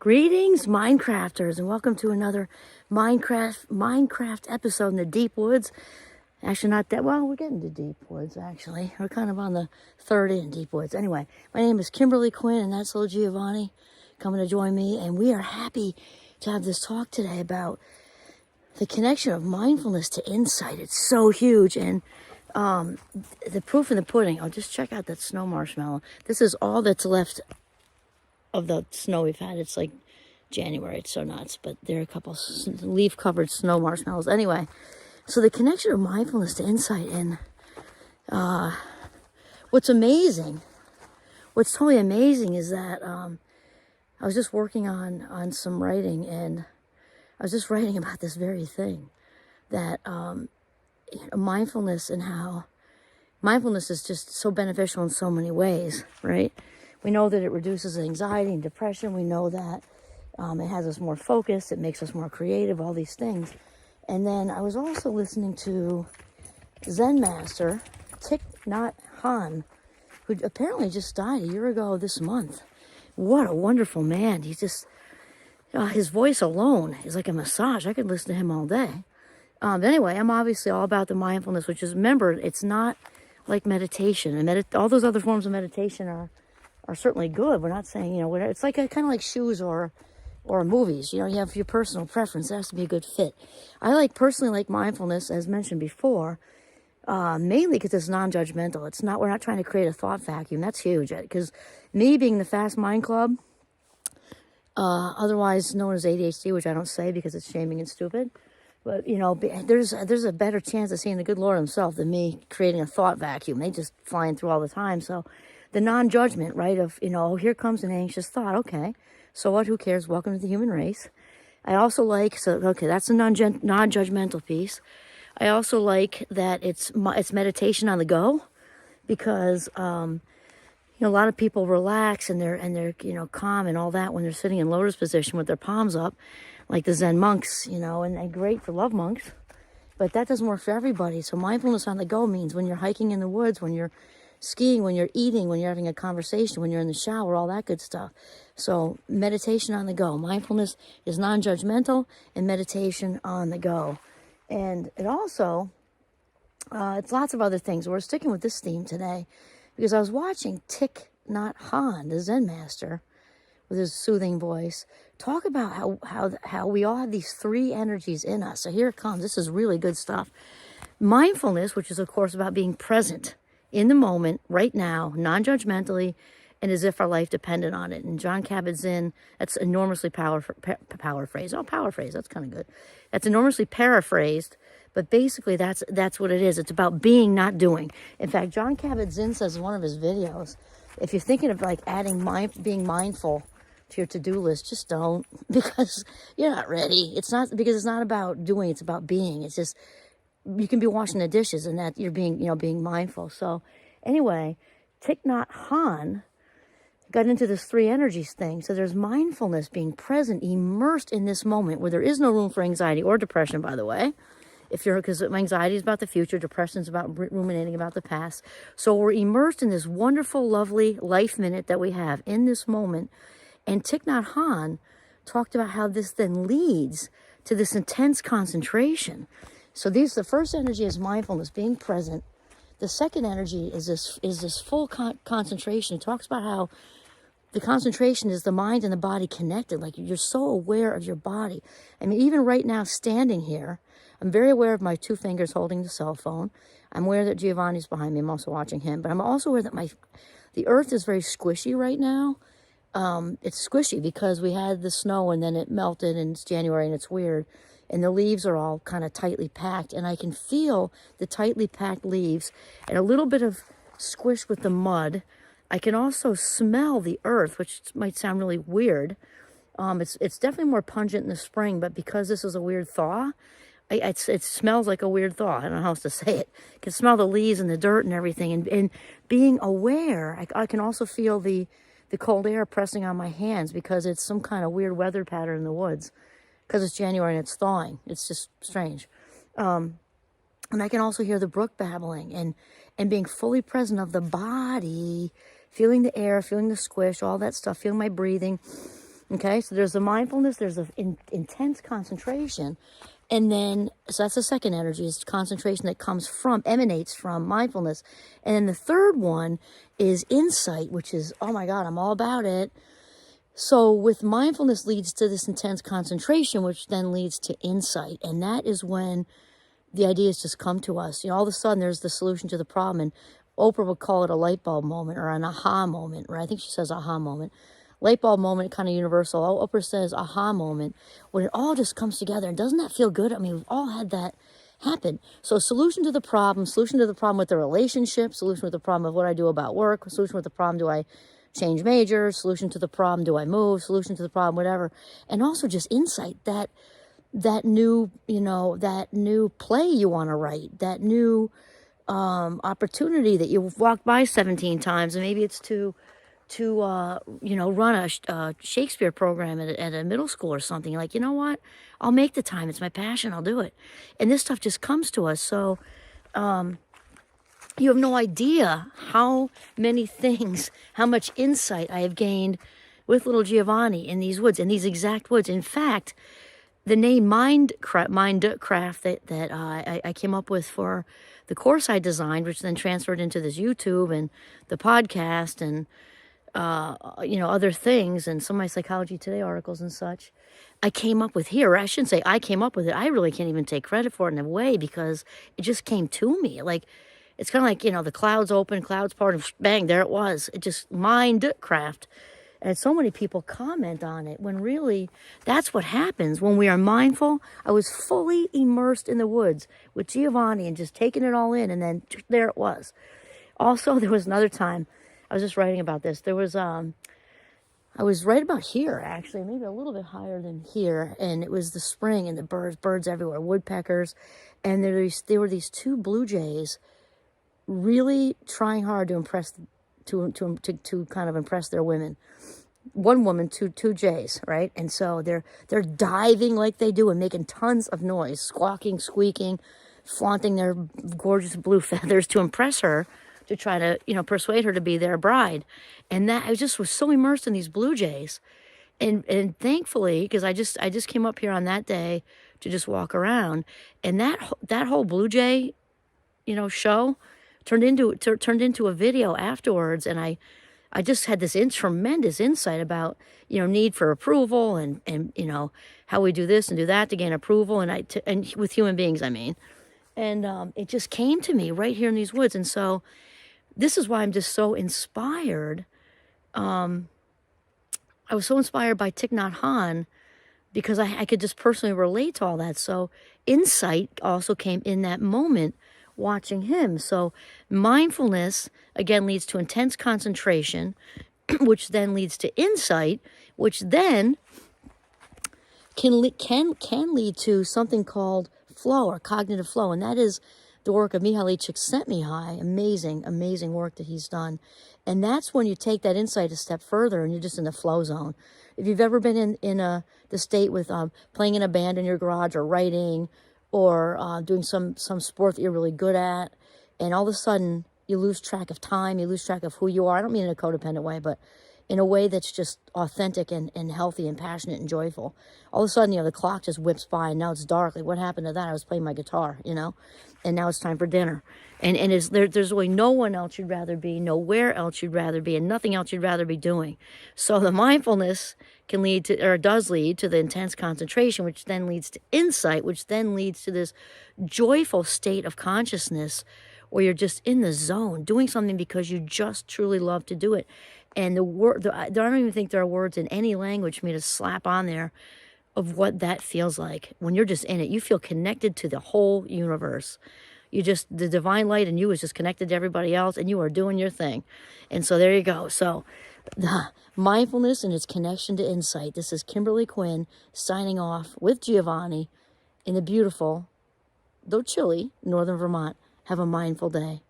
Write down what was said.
Greetings, Minecrafters, and welcome to another Minecraft episode in the deep woods. Actually, not that well. We're getting to deep woods. Actually, we're kind of on the third in deep woods. Anyway, my name is Kimberly Quinn, and that's little Giovanni coming to join me. And we are happy to have this talk today about the connection of mindfulness to insight. It's so huge, and the proof in the pudding. Oh, just check out that snow marshmallow. This is all that's left of the snow we've had. It's like January. It's so nuts, but there are a couple leaf-covered snow marshmallows. Anyway, so the connection of mindfulness to insight, and what's totally amazing is that I was just working on some writing, and I was just writing about this very thing, that mindfulness, and how mindfulness is just so beneficial in so many ways, right? We know that it reduces anxiety and depression. We know that it has us more focused. It makes us more creative, all these things. And then I was also listening to Zen master Thich Nhat Hanh, who apparently just died a year ago this month. What a wonderful man. He's just, his voice alone is like a massage. I could listen to him all day. Anyway, I'm obviously all about the mindfulness, which is, remember, it's not like meditation. And all those other forms of meditation are certainly good. We're not saying, whatever. It's like kind of like shoes or movies. You have your personal preference. It has to be a good fit. I personally like mindfulness, as mentioned before, mainly because it's non-judgmental. We're not trying to create a thought vacuum. That's huge. Because me being the Fast Mind Club, otherwise known as ADHD, which I don't say because it's shaming and stupid, but there's a better chance of seeing the good Lord himself than me creating a thought vacuum. They just flying through all the time. So the non-judgment, right, of, here comes an anxious thought. Okay, so what? Who cares? Welcome to the human race. I also that's a non-judgmental piece. I also like that it's meditation on the go, because a lot of people relax and they're calm and all that when they're sitting in lotus position with their palms up, like the Zen monks, and great for love monks, but that doesn't work for everybody. So mindfulness on the go means when you're hiking in the woods, when you're skiing, when you're eating, when you're having a conversation, when you're in the shower, all that good stuff. So meditation on the go. Mindfulness is non-judgmental, and meditation on the go. And it also, it's lots of other things. We're sticking with this theme today because I was watching Thich Nhat Hanh, the Zen master, with his soothing voice, talk about how we all have these three energies in us. So here it comes. This is really good stuff. Mindfulness, which is, of course, about being present in the moment, right now, non-judgmentally, and as if our life depended on it. And Jon Kabat-Zinn, that's enormously paraphrased. Oh, paraphrase, that's kind of good. That's enormously paraphrased, but basically that's what it is. It's about being, not doing. In fact, Jon Kabat-Zinn says in one of his videos, if you're thinking of adding being mindful to your to-do list, just don't, because you're not ready. It's not about doing, it's about being. It's just, you can be washing the dishes and that you're being mindful. So anyway, Thich Nhat Hanh got into this three energies thing. So there's mindfulness, being present, immersed in this moment where there is no room for anxiety or depression, by the way. Because anxiety is about the future, depression is about ruminating about the past. So we're immersed in this wonderful, lovely life minute that we have in this moment. And Thich Nhat Hanh talked about how this then leads to this intense concentration. So the first energy is mindfulness, being present. The second energy is this full concentration. It talks about how the concentration is the mind and the body connected. Like, you're so aware of your body. I mean, even right now, standing here, I'm very aware of my two fingers holding the cell phone. I'm aware that Giovanni's behind me. I'm also watching him. But I'm also aware that the earth is very squishy right now. It's squishy because we had the snow and then it melted, and it's January and it's weird. And the leaves are all kind of tightly packed, and I can feel the tightly packed leaves and a little bit of squish with the mud. I can also smell the earth, which might sound really weird. It's definitely more pungent in the spring, but because this is a weird thaw, it smells like a weird thaw. I don't know how else to say it. I can smell the leaves and the dirt and everything, and being aware, I can also feel the cold air pressing on my hands because it's some kind of weird weather pattern in the woods. Because it's January and it's thawing. It's just strange. And I can also hear the brook babbling, and being fully present of the body, feeling the air, feeling the squish, all that stuff, feeling my breathing. Okay, so there's the mindfulness, there's the intense concentration. And then, so that's the second energy, is concentration that emanates from mindfulness. And then the third one is insight, which is, oh my God, I'm all about it. So with mindfulness leads to this intense concentration, which then leads to insight. And that is when the ideas just come to us. All of a sudden there's the solution to the problem. And Oprah would call it a light bulb moment or an aha moment, right? I think she says aha moment. Light bulb moment, kind of universal. Oprah says aha moment, when it all just comes together. And doesn't that feel good? I mean, we've all had that happen. So solution to the problem with the relationship, solution with the problem of what I do about work, solution with the problem, do I change majors, solution to the problem, do I move, solution to the problem, whatever. And also just insight, that new play you want to write, that new opportunity that you've walked by 17 times, and maybe it's to run a Shakespeare program at a middle school or something. Like, you know what? I'll make the time. It's my passion. I'll do it. And this stuff just comes to us. So you have no idea how many things, how much insight I have gained with little Giovanni in these woods, in these exact woods. In fact, the name Mindcraft that I came up with for the course I designed, which then transferred into this YouTube and the podcast and other things, and some of my Psychology Today articles and such, I came up with here. I shouldn't say I came up with it. I really can't even take credit for it in a way, because it just came to me. Like, it's kind of like, the clouds open, clouds part, and bang, there it was. It just Mindcraft. And so many people comment on it, when really that's what happens when we are mindful. I was fully immersed in the woods with Giovanni and just taking it all in, and then there it was. Also, there was another time, I was just writing about this. There was, I was right about here, actually, maybe a little bit higher than here. And it was the spring, and the birds everywhere, woodpeckers. And there were these two blue jays really trying hard to impress, to kind of impress their women. One woman, two jays, right? And so they're diving like they do and making tons of noise, squawking, squeaking, flaunting their gorgeous blue feathers to impress her, to try to, persuade her to be their bride. And that, I just was so immersed in these blue jays. And thankfully, because I just came up here on that day to just walk around, and that whole blue jay, show turned into a video afterwards. And I just had this tremendous insight about, need for approval and how we do this and do that to gain approval. And with human beings, I mean. And it just came to me right here in these woods. And so this is why I'm just so inspired. I was so inspired by Thich Nhat Hanh, because I could just personally relate to all that. So insight also came in that moment watching him. So mindfulness, again, leads to intense concentration, which then leads to insight, which then can lead to something called flow, or cognitive flow. And that is the work of Mihaly Csikszentmihalyi. Amazing work that he's done. And that's when you take that insight a step further and you're just in the flow zone. If you've ever been in the state with playing in a band in your garage, or writing, or doing some sport that you're really good at, and all of a sudden you lose track of time, you lose track of who you are. I don't mean in a codependent way, but in a way that's just authentic and healthy and passionate and joyful. All of a sudden, the clock just whips by, and now it's dark. Like, what happened to that? I was playing my guitar, and now it's time for dinner. And there's really no one else you'd rather be, nowhere else you'd rather be, and nothing else you'd rather be doing. So the mindfulness can lead to, or does lead to, the intense concentration, which then leads to insight, which then leads to this joyful state of consciousness where you're just in the zone, doing something because you just truly love to do it. And I don't even think there are words in any language for me to slap on there of what that feels like. When you're just in it, you feel connected to the whole universe. The divine light in you is just connected to everybody else, and you are doing your thing. And so there you go. So the mindfulness and its connection to insight. This is Kimberly Quinn signing off with Giovanni in the beautiful, though chilly, northern Vermont. Have a mindful day.